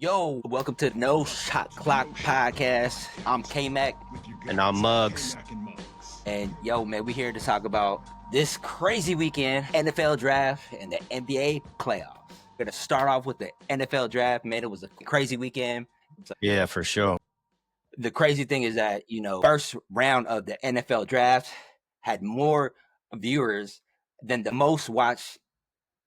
Yo, welcome to No Shot Clock Podcast. I'm K-Mack. And I'm Mugs. And yo, man, we here to talk about this crazy weekend, NFL draft and the NBA playoffs. We're going to start off with the NFL draft. Man, it was a crazy weekend. Yeah, for sure. The crazy thing is that, first round of the NFL draft had more viewers than the most watched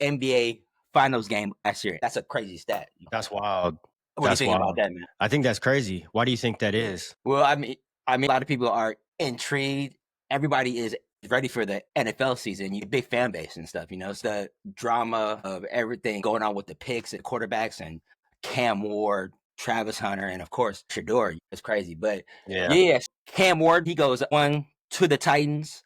NBA finals game last year. That's a crazy stat. That's wild. What do you think about that, man? I think that's crazy. Why do you think that is? Well, I mean, a lot of people are intrigued. Everybody is ready for the NFL season. You big fan base and stuff. It's the drama of everything going on with the picks and quarterbacks and Cam Ward, Travis Hunter, and of course Shedeur. It's crazy, but yeah, Cam Ward, he goes 1 to the Titans.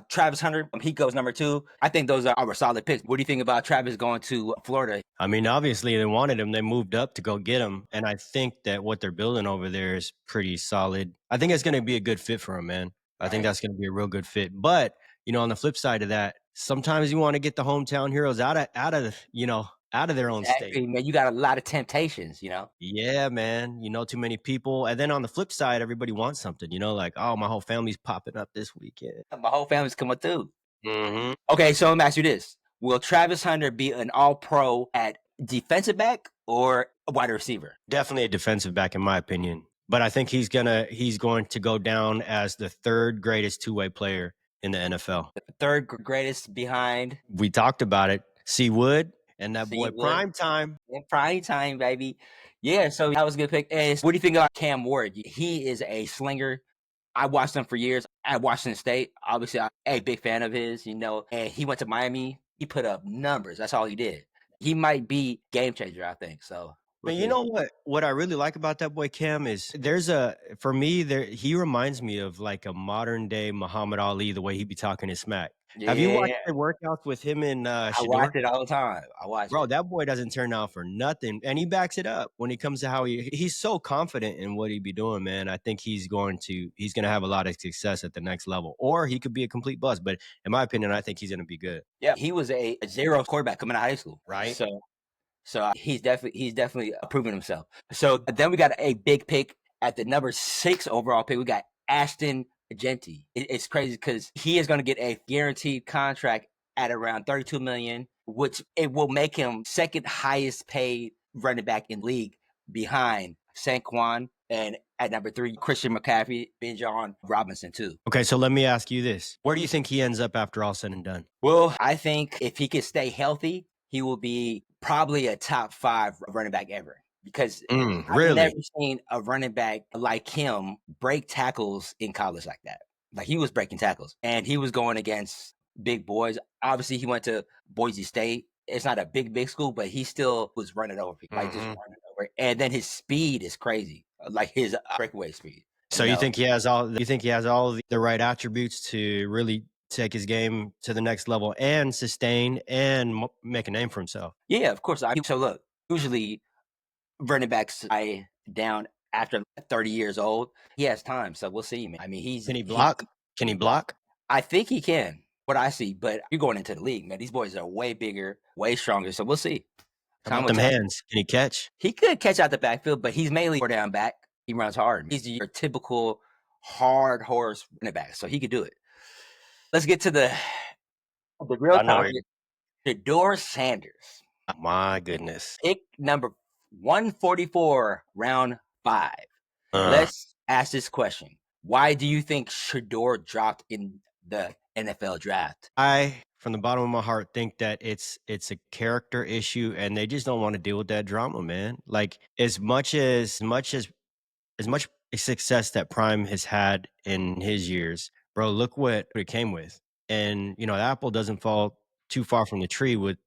Travis Hunter, he goes number 2. I think those are our solid picks. What do you think about Travis going to Florida? I mean, obviously they wanted him. They moved up to go get him. And I think that what they're building over there is pretty solid. I think it's going to be a good fit for him, man. I think that's going to be a real good fit. But, on the flip side of that, sometimes you want to get the hometown heroes out of their own state. Man, you got a lot of temptations, Yeah, man. Too many people. And then on the flip side, everybody wants something, like, oh, my whole family's popping up this weekend. My whole family's coming through. Mm-hmm. Okay, so let me ask you this. Will Travis Hunter be an all-pro at defensive back or a wide receiver? Definitely a defensive back, in my opinion. But I think he's going to go down as the third greatest two-way player in the NFL. The third greatest behind? We talked about it. C. Wood. And that boy, prime time. In prime time, baby. Yeah, so that was a good pick. And what do you think about Cam Ward? He is a slinger. I watched him for years at Washington State. Obviously, I'm a big fan of his, and he went to Miami. He put up numbers. That's all he did. He might be game changer, I think. So, but you know what I really like about that boy Cam is he reminds me of like a modern day Muhammad Ali, the way he be talking his smack. Yeah. Have you watched the workouts with him and Shador? I watch it all the time. Bro, that boy doesn't turn out for nothing. And he backs it up when it comes to how he's so confident in what he be doing, man. I think he's going to have a lot of success at the next level. Or he could be a complete bust. But in my opinion, I think he's going to be good. Yeah, he was a zero quarterback coming out of high school. Right. So he's definitely proven himself. So then we got a big pick at the number 6 overall pick. We got Ashton Genty. It's crazy because he is going to get a guaranteed contract at around $32 million, which it will make him second highest paid running back in league behind Saquon, and at number 3, Christian McCaffrey, Bijan Robinson too. Okay, so let me ask you this. Where do you think he ends up after all said and done? Well, I think if he can stay healthy, he will be probably a top 5 running back ever. Because I've never seen a running back like him break tackles in college like that. Like, he was breaking tackles. And he was going against big boys. Obviously, he went to Boise State. It's not a big school, but he still was running over people. Like, just running over. And then his speed is crazy. Like, his breakaway speed. So you think he has all the right attributes to really take his game to the next level and sustain and make a name for himself? Yeah, of course. So look, usually running backs down after 30 years old. He has time, so we'll see, man. I mean, Can he block? Can he block? I think he can, what I see, but you're going into the league, man. These boys are way bigger, way stronger, so we'll see. How about them hands? Can he catch? He could catch out the backfield, but he's mainly 4 down back. He runs hard. He's your typical hard horse running back, so he could do it. Let's get to the real topic. Shador Sanders. My goodness. Pick number 144, round 5. Let's ask this question. Why do you think Shador dropped in the NFL draft? I, from the bottom of my heart, think that it's a character issue, and they just don't want to deal with that drama, man. Like, as much success that Prime has had in his years, bro, look what it came with. And, the apple doesn't fall too far from the tree with,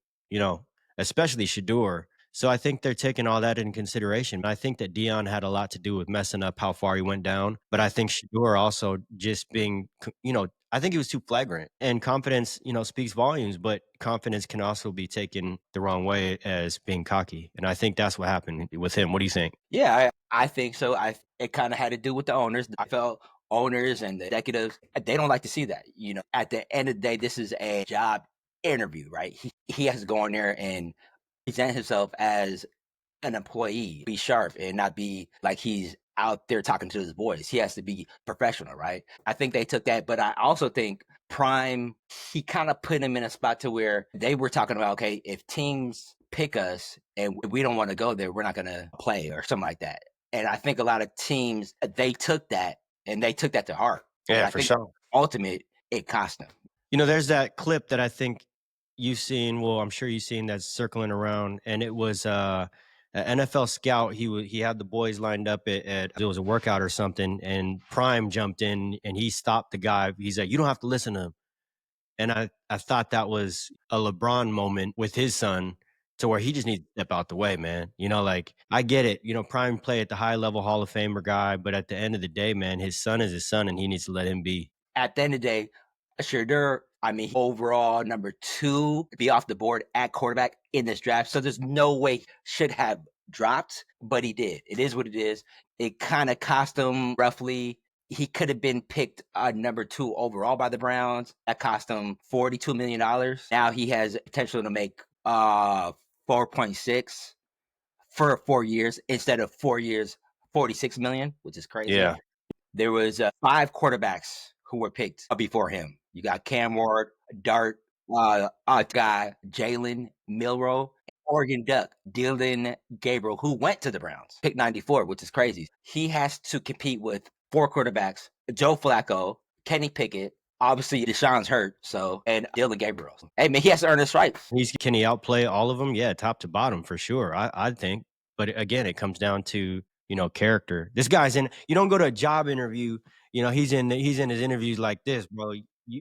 especially Sheduer. So I think they're taking all that into consideration. I think that Dion had a lot to do with messing up how far he went down. But I think Sheduer also just being, I think he was too flagrant. And confidence, speaks volumes, but confidence can also be taken the wrong way as being cocky. And I think that's what happened with him. What do you think? Yeah, I think so. It kind of had to do with the owners. I felt owners and the executives, they don't like to see that. At the end of the day, this is a job interview, right? He has to go in there and present himself as an employee, be sharp and not be like he's out there talking to his boys. He has to be professional, right? I think they took that, but I also think Prime, he kind of put him in a spot to where they were talking about, okay, if teams pick us and we don't want to go there, we're not going to play or something like that. And I think a lot of teams, they took that and they took that to heart. And Yeah, I for think sure. ultimate, it cost them. You know, there's that clip that I think you've seen. Well, I'm sure you've seen that's circling around, and it was an NFL scout. He had the boys lined up at it was a workout or something, and Prime jumped in and he stopped the guy. He's like, "You don't have to listen to him." And I thought that was a LeBron moment with his son, to where he just needs to step out the way, man. You know, like I get it. You know, Prime play at the high level Hall of Famer guy, but at the end of the day, man, his son is his son, and he needs to let him be. At the end of the day, Sheduer, I mean, overall number 2, be off the board at quarterback in this draft. So there's no way he should have dropped, but he did. It is what it is. It kind of cost him roughly. He could have been picked number 2 overall by the Browns. That cost him $42 million. Now he has potential to make 4.6 for 4 years instead of 4 years, 46 million, which is crazy. Yeah. There was 5 quarterbacks who were picked before him. You got Cam Ward, Dart, guy Jalen Milrow, Oregon Duck, Dylan Gabriel, who went to the Browns, pick 94, which is crazy. He has to compete with 4 quarterbacks: Joe Flacco, Kenny Pickett, obviously Deshaun's hurt, so, and Dylan Gabriel. Hey man, he has to earn his stripes. Can he outplay all of them? Yeah, top to bottom for sure. I think. But again, it comes down to, you know, character. This guy's in. You don't go to a job interview. You know, he's in his interviews like this, bro.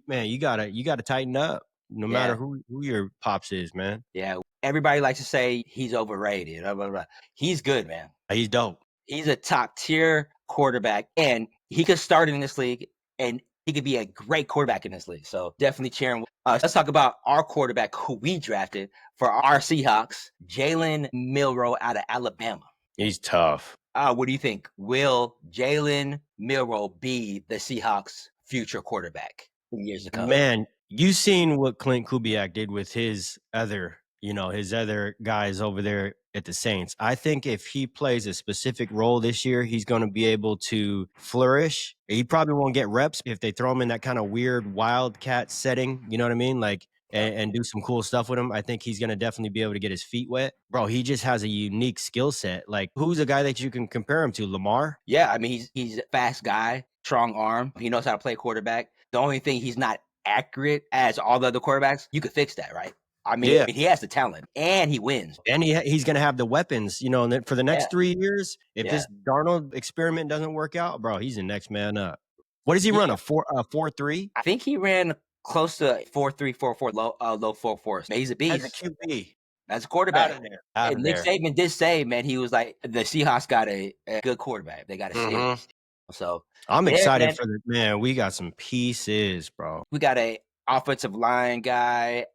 Man, you gotta tighten up. No matter Yeah, who your pops is, man. yeah. Everybody likes to say he's overrated. Blah, blah, blah. He's good, man. He's dope. He's a top tier quarterback, and he could start in this league, and he could be a great quarterback in this league. So definitely cheering. Let's talk about our quarterback who we drafted for our Seahawks, Jalen Milrow out of Alabama. He's tough. What do you think? Will Jalen Milrow be the Seahawks' future quarterback in years to come? Man, you seen what Clint Kubiak did with his other, his other guys over there at the Saints. I think if he plays a specific role this year, he's going to be able to flourish. He probably won't get reps if they throw him in that kind of weird wildcat setting. You know what I mean? Like, and do some cool stuff with him. I think he's going to definitely be able to get his feet wet. Bro, he just has a unique skill set. Like, who's a guy that you can compare him to? Lamar? Yeah, I mean, he's a fast guy, strong arm. He knows how to play quarterback. The only thing he's not accurate as all the other quarterbacks. You could fix that, right? I mean, Yeah. he has the talent and he wins. And he's going to have the weapons, and for the next 3 years. If this Darnold experiment doesn't work out, bro, he's the next man up. What does he run? A 4.3? I think he ran close to 4.3, 4.4, low 4.4. Man, he's a beast. As a QB. As a quarterback. Out of there. Out of Nick there. Saban did say, man, he was like, the Seahawks got a good quarterback. They got a series. So I'm excited for man. We got some pieces, bro. We got a offensive line guy,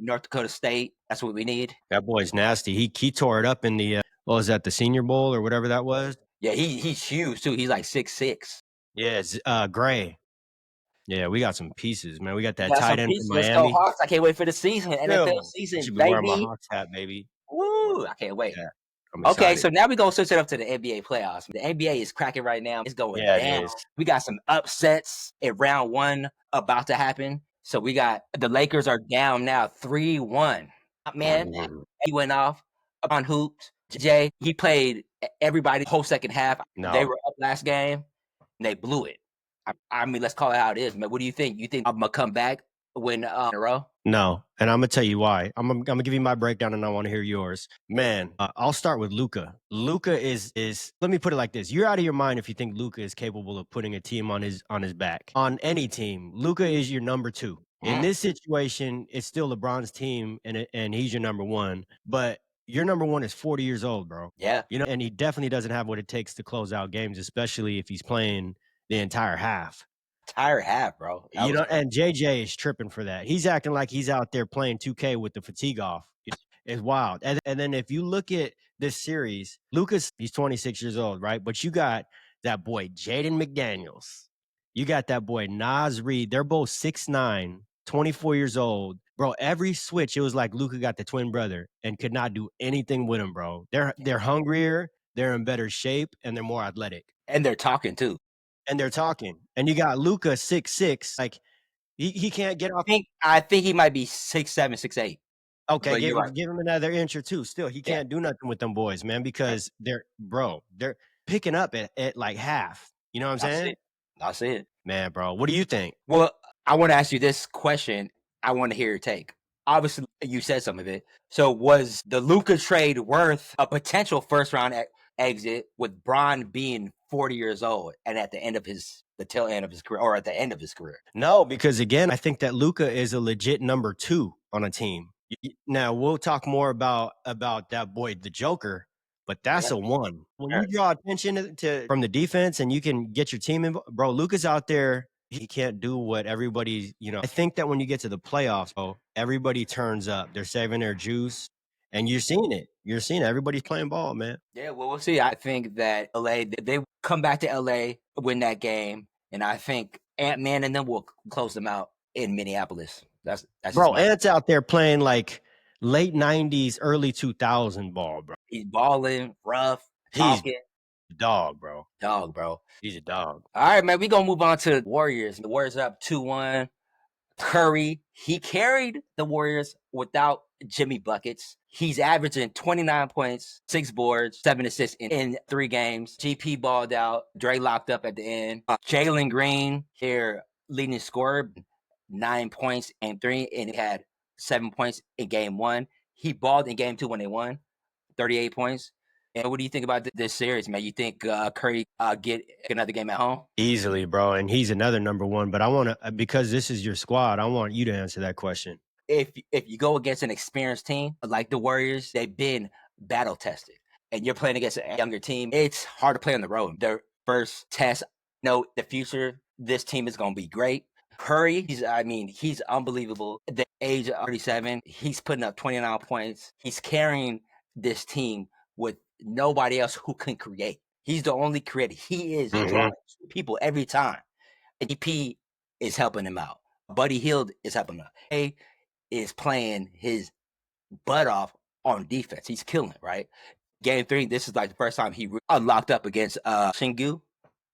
North Dakota State. That's what we need. That boy's nasty. He tore it up in the what was that, the Senior Bowl or whatever that was? Yeah, he's huge too. He's like 6'6". Yeah, it's Gray. Yeah, we got some pieces, man. We got that Got tight some end pieces. from Let's Miami. go Hawks. I can't wait for the season. NFL season, Should be wearing my baby. Hawks hat, baby. Woo! I can't wait. Yeah, I'm Okay, excited. so now we're going to switch it up to the NBA playoffs. The NBA is cracking right now. It's going down. It is. We got some upsets in round 1 about to happen. So we got the Lakers are down now 3-1. Man, he went off on hoops. Jay, he played everybody the whole second half. No. They were up last game, and they blew it. I mean, let's call it how it is, man. What do you think? You think I'm going to come back, win in a row? No, and I'm gonna tell you why. I'm gonna give you my breakdown, and I want to hear yours. Man, I'll start with Luka. Luka is. Let me put it like this: you're out of your mind if you think Luka is capable of putting a team on his back. On any team, Luka is your number 2. In this situation, it's still LeBron's team, and he's your number 1. But your number 1 is 40 years old, bro. Yeah, and he definitely doesn't have what it takes to close out games, especially if he's playing the entire half. Entire half, bro. And JJ is tripping for that. He's acting like he's out there playing 2K with the fatigue off. It's wild. And then if you look at this series, Lucas, he's 26 years old, right? But you got that boy Jaden McDaniels. You got that boy Nas Reed. They're both 6'9", 24 years old. Bro, every switch, it was like Luka got the twin brother and could not do anything with him, bro. They're hungrier, they're in better shape, and they're more athletic. And they're talking too. And they're talking. And you got Luka 6'6", like he can't get off. I think he might be 6'7", 6'8". Okay, But you're right. give him another inch or two. Still, he Yeah, can't do nothing with them boys, man, because they're picking up at like half. You know what I'm I see saying? it. I see it. Man, bro, what do you think? Well, I want to ask you this question. I want to hear your take. Obviously, you said some of it. So, was the Luka trade worth a potential first round exit with Bron being 40 years old and at the tail end of his career, or at the end of his career? No, because again, I think that Luka is a legit number 2 on a team. Now we'll talk more about that boy, the Joker, but that's Yeah. a 1. When you draw attention from the defense and you can get your team involved, bro, Luka's out there. He can't do what everybody, I think that when you get to the playoffs, bro, everybody turns up. They're saving their juice, and you're seeing it. You're seeing it. Everybody's playing ball, man. Yeah, well, we'll see. I think that LA, they come back to LA, win that game, and I think Ant-Man and them will close them out in Minneapolis. That's Bro, just Ant's out there playing like late 90s, early 2000 ball, bro. he's balling, rough, He's talking, a dog, bro. dog, bro. He's a dog. All right, man, we gonna move on to the Warriors. The Warriors are up 2-1. Curry, he carried the Warriors without Jimmy buckets. He's averaging 29 points, 6 boards, 7 assists in 3 games. GP balled out. Dre locked up at the end. Jalen Green, their leading scorer, 9 points in 3, and he had 7 points in game 1. He balled in game 2 when they won, 38 points. And what do you think about this series, man? You think Curry get another game at home? Easily, bro. And he's another number 1. But I want to, because this is your squad, I want you to answer that question. If you go against an experienced team like the Warriors, they've been battle tested, and you're playing against a younger team, it's hard to play on the road. Their first test, the future, this team is going to be great. Curry, he's unbelievable. At the age of 37, he's putting up 29 points. He's carrying this team with nobody else who can create. He's the only creator. He is drawing people every time. DP is helping him out. Buddy Hield is helping him out. Hey, is playing his butt off on defense. He's killing it, right? Game 3, this is like the first time he unlocked up against Shingu,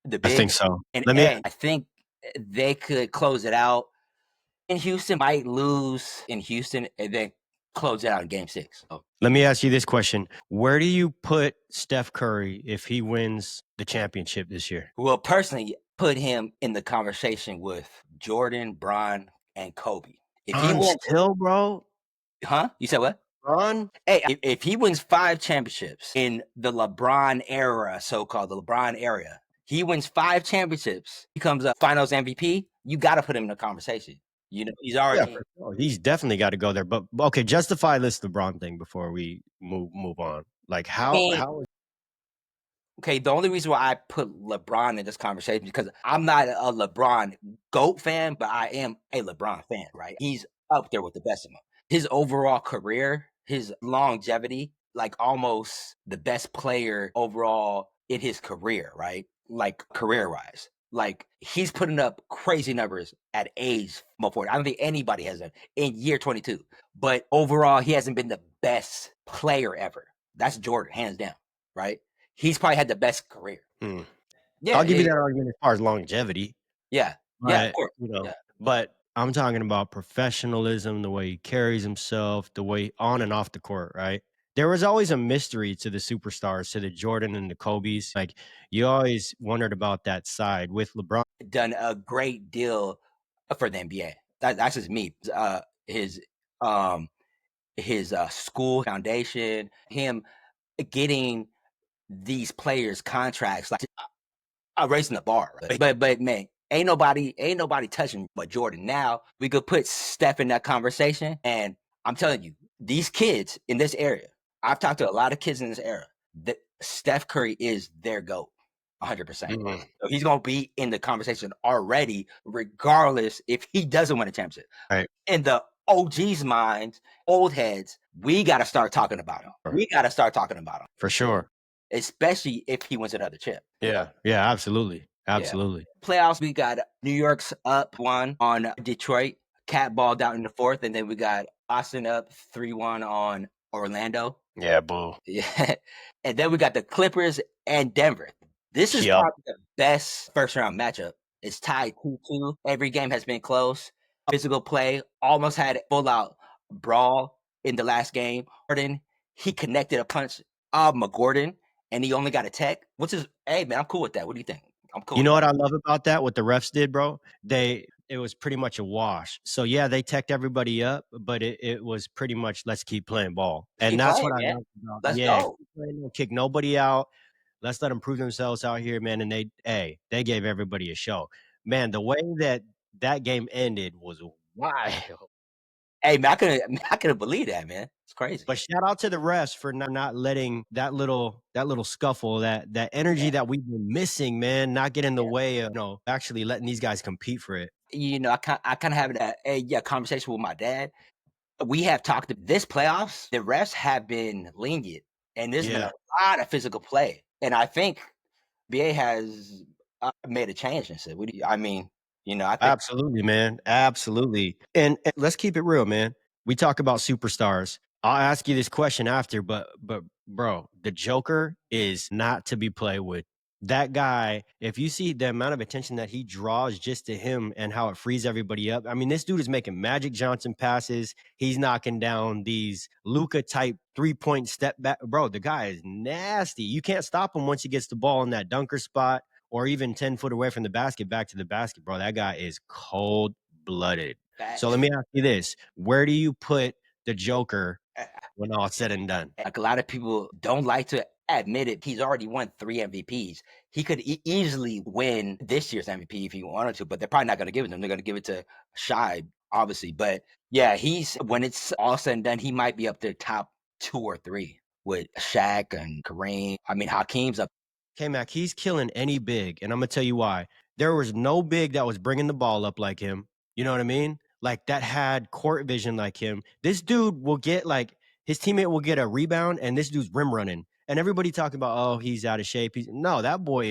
the big. I think so. And I think they could close it out. In Houston, might lose in Houston and then close it out in game 6. So, let me ask you this question. Where do you put Steph Curry if he wins the championship this year? well, personally, put him in the conversation with Jordan, Bron, and Kobe. If he wins, still, bro? huh? You said what? LeBron? Hey, if he wins 5 championships in the LeBron era, so-called the LeBron era, he wins 5 championships, becomes a Finals MVP. You got to put him in the conversation. He's already. Yeah, for sure. He's definitely got to go there. But okay, justify this LeBron thing before we move on. Like how? Okay, the only reason why I put LeBron in this conversation is because I'm not a LeBron GOAT fan, but I am a LeBron fan, right? He's up there with the best of them. His overall career, his longevity, like almost the best player overall in his career, right? Like career-wise. Like he's putting up crazy numbers at age 40. I don't think anybody has that in year 22. But overall, he hasn't been the best player ever. That's Jordan, hands down, right? He's probably had the best career. Yeah, I'll give you that argument as far as longevity. Yeah, but, of course. But I'm talking about professionalism, the way he carries himself, the way on and off the court, right? There was always a mystery to the superstars, to the Jordan and the Kobe's. Like you always wondered about that side. With LeBron, done a great deal for the NBA. That's just me. His school foundation, him getting these players contracts, like raising the bar. Right? But man, ain't nobody touching but Jordan. Now we could put Steph in that conversation, and I'm telling you, these kids in this area, I've talked to a lot of kids in this era, that Steph Curry is their GOAT. 100%. So he's going to be in the conversation already, regardless if he doesn't win a championship. Right. In the OG's minds, old heads, we got to start talking about him. For sure. Especially if he wins another chip. Yeah, absolutely. Playoffs, we got New York's up 1 on Detroit. cat balled out in the fourth, and then we got Boston up 3-1 on Orlando. Yeah, boo. Yeah. And then we got the Clippers and Denver. This is Yep. probably the best first round matchup. It's tied 2-2. Every game has been close. Physical play, almost had a full out brawl in the last game. Gordon, he connected a punch of McGordon, and he only got a tech. What's his? Hey man, I'm cool with that. What do you think? I'm cool. You with know that. what I love about that? What the refs did, bro? It was pretty much a wash. So yeah, they teched everybody up, but it was pretty much let's keep playing ball. Let's And keep that's playing, what I man. love about Let's yeah, go. keep playing, don't kick nobody out. Let's let them prove themselves out here, man. And they gave everybody a show. Man, the way that game ended was wild. Hey man, I couldn't believe that, man. It's crazy. But shout out to the refs for not letting that little scuffle, that energy Yeah, that we've been missing, man, not get in the yeah. way of, actually letting these guys compete for it. I kind of have a conversation with my dad. We have talked this playoffs. The refs have been lenient, and there's been Yeah. a lot of physical play. And I think BA has made a change and said, "What do you?" I mean, I think Absolutely, man. Absolutely. And let's keep it real, man. We talk about superstars. I'll ask you this question after, but bro, the Joker is not to be played with. That guy, if you see the amount of attention that he draws just to him and how it frees everybody up. I mean, this dude is making Magic Johnson passes. He's knocking down these Luka type 3-point step back. Bro, the guy is nasty. You can't stop him once he gets the ball in that dunker spot or even 10 foot away from the basket, back to the basket, bro. That guy is cold blooded. So let facts. me ask you this. Where do you put the Joker when all said and done? Like a lot of people don't like to admit it. He's already won 3 MVPs. He could easily win this year's MVP if he wanted to, but they're probably not going to give it to him. They're going to give it to Shy, obviously. But yeah, when it's all said and done, he might be up there top 2 or 3 with Shaq and Kareem. I mean, Hakeem's up. K-Mac, he's killing any big, and I'm gonna tell you why. There was no big that was bringing the ball up like him. You know what I mean? Like that had court vision like him. This dude will get like his teammate will get a rebound, and this dude's rim running, and everybody talking about oh he's out of shape. No, that boy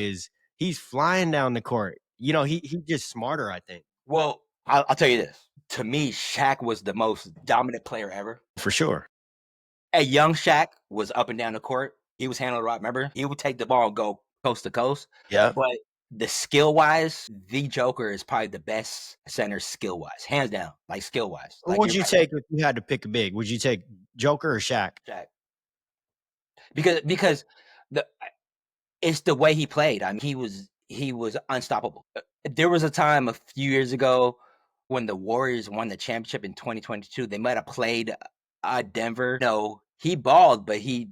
he's flying down the court. He's just smarter. I think Well, I'll tell you this. To me, Shaq was the most dominant player ever. for sure. A young Shaq was up and down the court. He was handling the rock. Remember, he would take the ball and go coast to coast. Yeah. But the skill wise, the Joker is probably the best center skill wise, hands down. Like skill wise, Who like would you're you right, take if you had to pick a big? Would you take Joker or Shaq? Shaq, because the it's the way he played. I mean, he was unstoppable. There was a time a few years ago when the Warriors won the championship in 2022. They might have played Denver. No, he balled, but he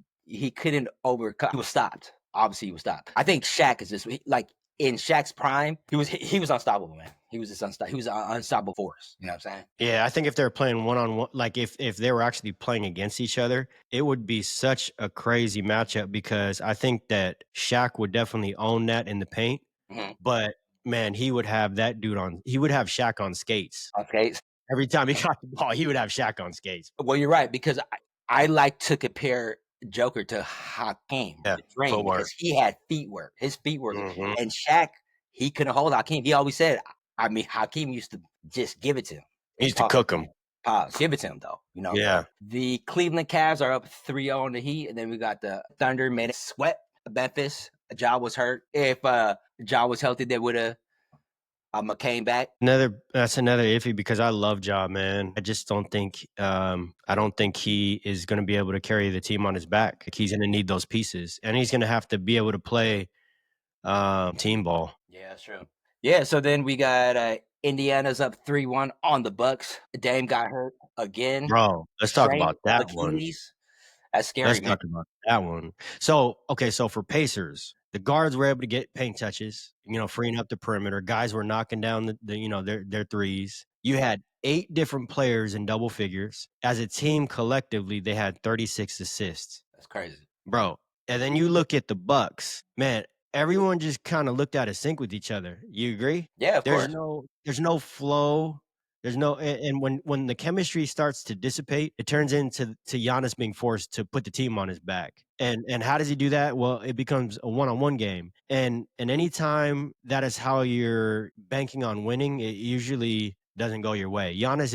couldn't overcome. He was stopped. Obviously, he was stopped. I think Shaq is just like in Shaq's prime. He was unstoppable, man. He was just unstoppable. He was an unstoppable force. You know what I'm saying? Yeah, I think if they're playing one on one, like if they were actually playing against each other, it would be such a crazy matchup because I think that Shaq would definitely own that in the paint. Mhm. But man, he would have Shaq on skates. Okay. Every time he got the ball, he would have Shaq on skates. Well, you're right because I like to compare Joker to Hakeem, Yeah, the Dream, footwork. because he had feet work. His feet work, Mhm. and Shaq, he couldn't hold Hakeem. He always said, I mean, Hakeem used to just give it to him He and used to pause, cook him. pause, give it to him though. Yeah. The Cleveland Cavs are up 3-0 on the Heat, and then we got the Thunder made it sweat Memphis. Ja was hurt. If Ja was healthy, they would have came back. That's another iffy because I love Ja, man. I just don't think he is going to be able to carry the team on his back. Like, he's going to need those pieces, and he's going to have to be able to play team ball. Yeah, that's true. Yeah, so then we got Indiana's up 3-1 on the Bucks. Dame got hurt again. Bro, let's talk Strained about that one. Achilles. That's Let's scary, man. talk about that one. So, okay, so for Pacers, the guards were able to get paint touches, freeing up the perimeter. Guys were knocking down their threes. You had 8 different players in double figures. As a team collectively, they had 36 assists. That's crazy. Bro, and then you look at the Bucks, man, everyone just kind of looked out of sync with each other. You agree? Yeah, of There's course. no flow. There's no and when the chemistry starts to dissipate, it turns into Giannis being forced to put the team on his back. And how does he do that? Well, it becomes a one-on-one game. And anytime that is how you're banking on winning, it usually doesn't go your way. Giannis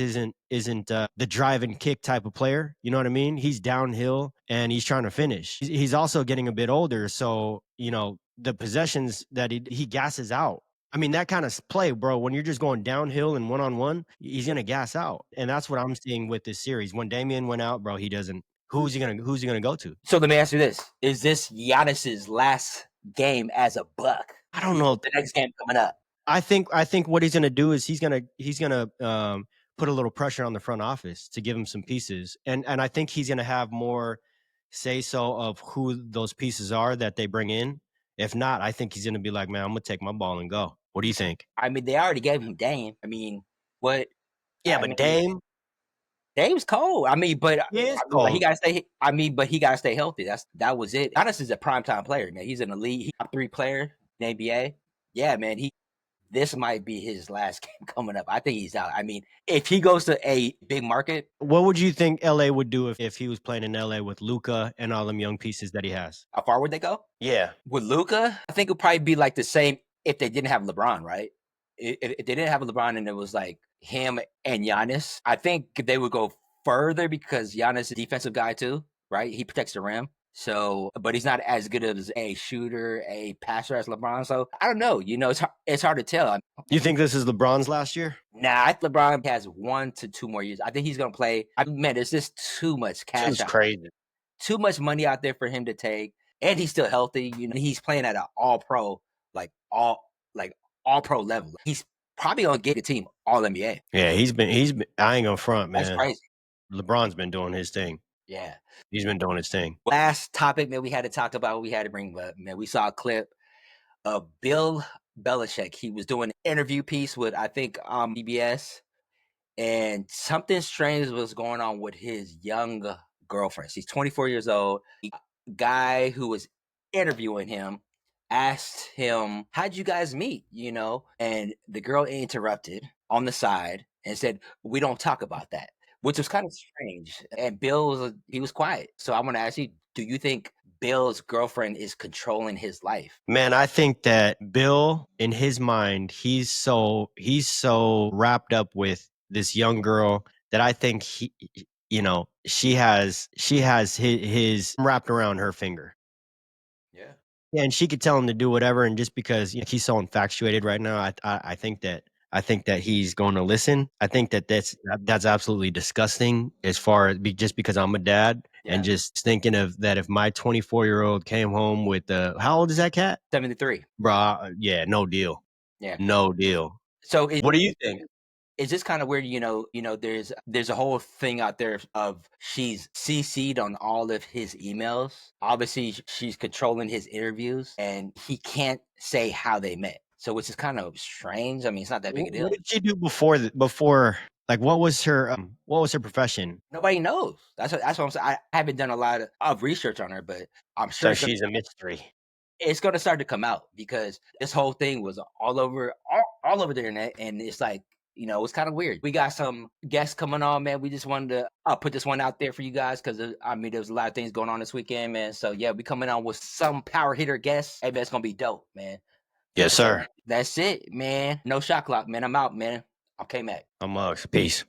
isn't the drive and kick type of player. You know what I mean? He's downhill and he's trying to finish. He's also getting a bit older, so the possessions that he gasses out. I mean, that kind of play, bro, when you're just going downhill and one-on-one, he's gonna gas out. And that's what I'm seeing with this series. When Damian went out, bro, he doesn't who's he gonna go to? So let me ask you this: is this Giannis's last game as a Buck? I don't know. The next game coming up. I think what he's gonna do is he's gonna put a little pressure on the front office to give him some pieces, and I think he's gonna have more say so of who those pieces are that they bring in. If not, I think he's gonna be like, man, I'm gonna take my ball and go. What do you think? I mean, they already gave him Dame. I mean, what? Yeah, I but mean, Dame, Dame's cold. I mean, but he is but he cold. gotta stay. I mean, but he gotta stay healthy. That was it. Giannis is a primetime player, man. He's an elite, top 3 player in the NBA. Yeah, man. This might be his last game coming up. I think he's out. I mean, if he goes to a big market, What would you think LA would do if he was playing in LA with Luka and all them young pieces that he has? how far would they go? Yeah. With Luka, I think it would probably be like the same if they didn't have LeBron, right? If they didn't have LeBron and it was like him and Giannis, I think they would go further because Giannis is a defensive guy too, right? He protects the rim. So, but he's not as good as a shooter, a passer as LeBron. So I don't know. It's hard to tell. You think this is LeBron's last year? Nah, I think LeBron has 1 to 2 more years. I think he's gonna play. Man, there's just too much cash Seems out, crazy. too much money out there for him to take, and he's still healthy. He's playing at an all pro, like all pro level. He's probably gonna get the team all NBA. Yeah, he's been. I ain't gonna front, That's man. crazy. LeBron's been doing his thing. Yeah. He's been doing his thing. Last topic, man, we had to talk about. We had to bring up, man. We saw a clip of Bill Belichick. He was doing an interview piece with I think PBS, and something strange was going on with his young girlfriend. She's 24 years old. The guy who was interviewing him asked him, "How'd you guys meet?" And the girl interrupted on the side and said, "We don't talk about that," which was kind of strange. And he was quiet. So I want to ask you, do you think Bill's girlfriend is controlling his life? Man, I think that Bill, in his mind, he's so wrapped up with this young girl that I think she has his wrapped around her finger. Yeah. Yeah, and she could tell him to do whatever, and just because he's so infatuated right now, I think that he's going to listen. I think that's absolutely disgusting. As far as just because I'm a dad, and Yeah. just thinking of that, if my 24-year-old came home with how old is that cat, 73. bro? Yeah, no deal, Yeah. no deal. So What do you think? it's just kind of weird, there's a whole thing out there of she's CC'd on all of his emails. Obviously, she's controlling his interviews, and he can't say how they met. So which is kind of strange. I mean, it's not that big a What deal. did she do before? Like, what was her profession? Nobody knows. That's what I'm saying. I haven't done a lot of research on her, but I'm sure So she's a mystery. it's going to start to come out because this whole thing was all over the internet, and it's like it's kind of weird. We got some guests coming on, man. We just wanted to put this one out there for you guys because I mean there's a lot of things going on this weekend, man. So yeah, we coming on with some power hitter guests. Hey man, it's gonna be dope, man. Yes, sir. That's it, man. No shot clock, man. I'm out, man. I'm K-Mac. I'm Mugs. Peace.